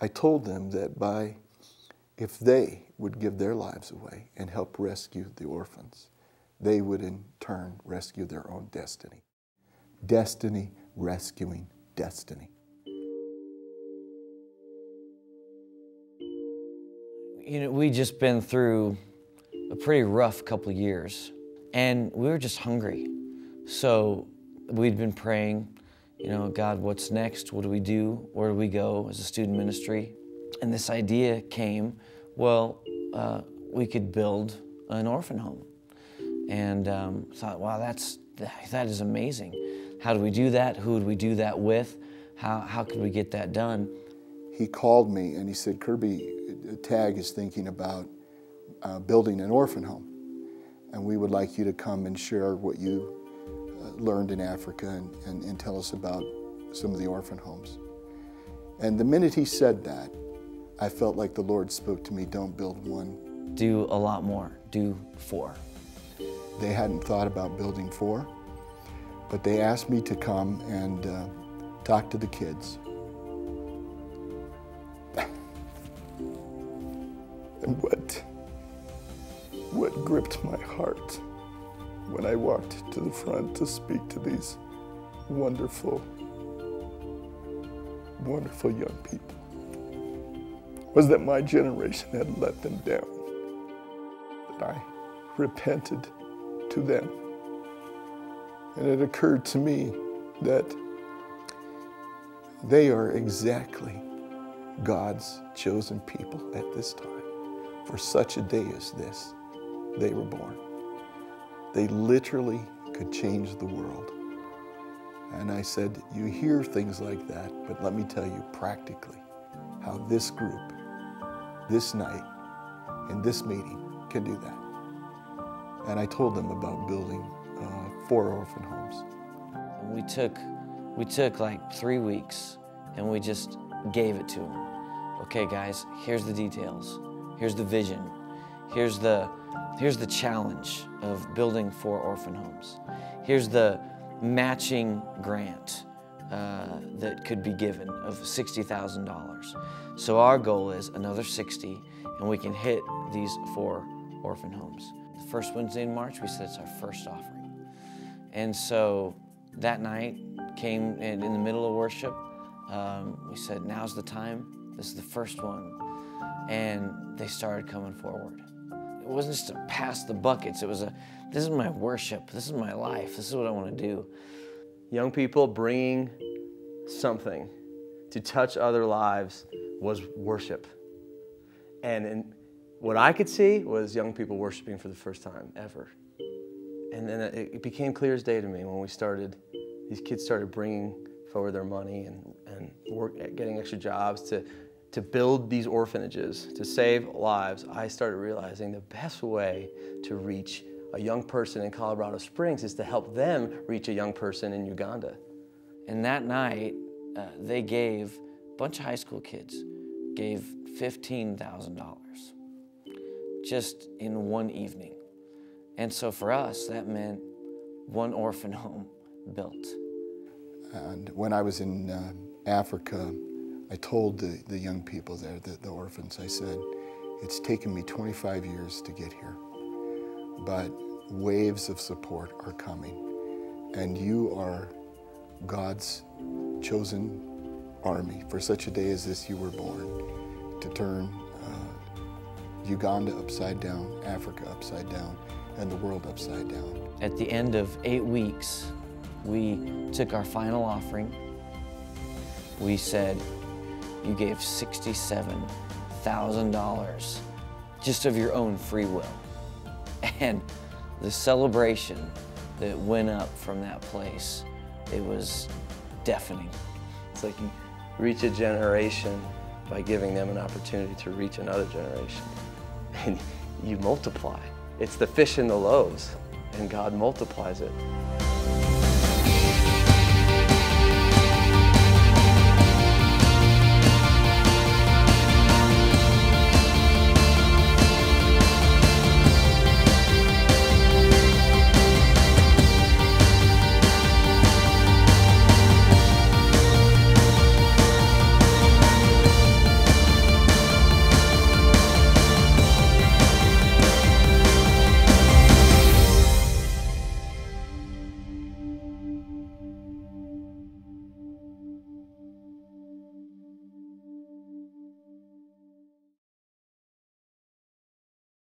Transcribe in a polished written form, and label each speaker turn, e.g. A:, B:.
A: I told them that if they would give their lives away and help rescue the orphans, they would in turn rescue their own destiny. Destiny rescuing destiny.
B: You know, we just been through a pretty rough couple of years, and we were just hungry. So we'd been praying, you know, God, what's next? What do we do? Where do we go as a student ministry? And this idea came, well, we could build an orphan home. And thought, wow, that is amazing. How do we do that? Who would we do that with? How could we get that done?
A: He called me and he said, Kirby, TAG is thinking about building an orphan home. And we would like you to come and share what you learned in Africa and tell us about some of the orphan homes. And the minute he said that, I felt like the Lord spoke to me, don't build one.
B: Do a lot more, do 4.
A: They hadn't thought about building 4, but they asked me to come and talk to the kids. And what gripped my heart when I walked to the front to speak to these wonderful, wonderful young people was that my generation had let them down, that I repented to them. And it occurred to me that they are exactly God's chosen people at this time. For such a day as this, they were born. They literally could change the world. And I said, you hear things like that, but let me tell you practically how this group, this night, in this meeting, can do that. And I told them about building 4 orphan homes.
B: We took like 3 weeks and we just gave it to them. Okay guys, here's the details. Here's the vision. Here's the challenge of building 4 orphan homes. Here's the matching grant that could be given of $60,000. So our goal is another 60, and we can hit these 4 orphan homes. The first Wednesday in March, we said it's our first offering. And so that night came in the middle of worship. We said, now's the time. This is the first one. And they started coming forward. It wasn't just to pass the buckets. It was this is my worship. This is my life. This is what I want to do.
C: Young people bringing something to touch other lives was worship. And what I could see was young people worshiping for the first time ever. And then it became clear as day to me when these kids started bringing forward their money and getting extra jobs to build these orphanages, to save lives. I started realizing the best way to reach a young person in Colorado Springs is to help them reach a young person in Uganda.
B: And that night, they gave, a bunch of high school kids, gave $15,000 just in one evening. And so for us, that meant 1 orphan home built.
A: And when I was in Africa, I told the young people there, the orphans, I said, it's taken me 25 years to get here, but waves of support are coming, and you are God's chosen army. For such a day as this, you were born to turn Uganda upside down, Africa upside down, and the world upside down.
B: At the end of 8 weeks, we took our final offering. We said, you gave $67,000 just of your own free will. And the celebration that went up from that place, it was deafening.
C: It's like you reach a generation by giving them an opportunity to reach another generation. And you multiply. It's the fish and the loaves, and God multiplies it.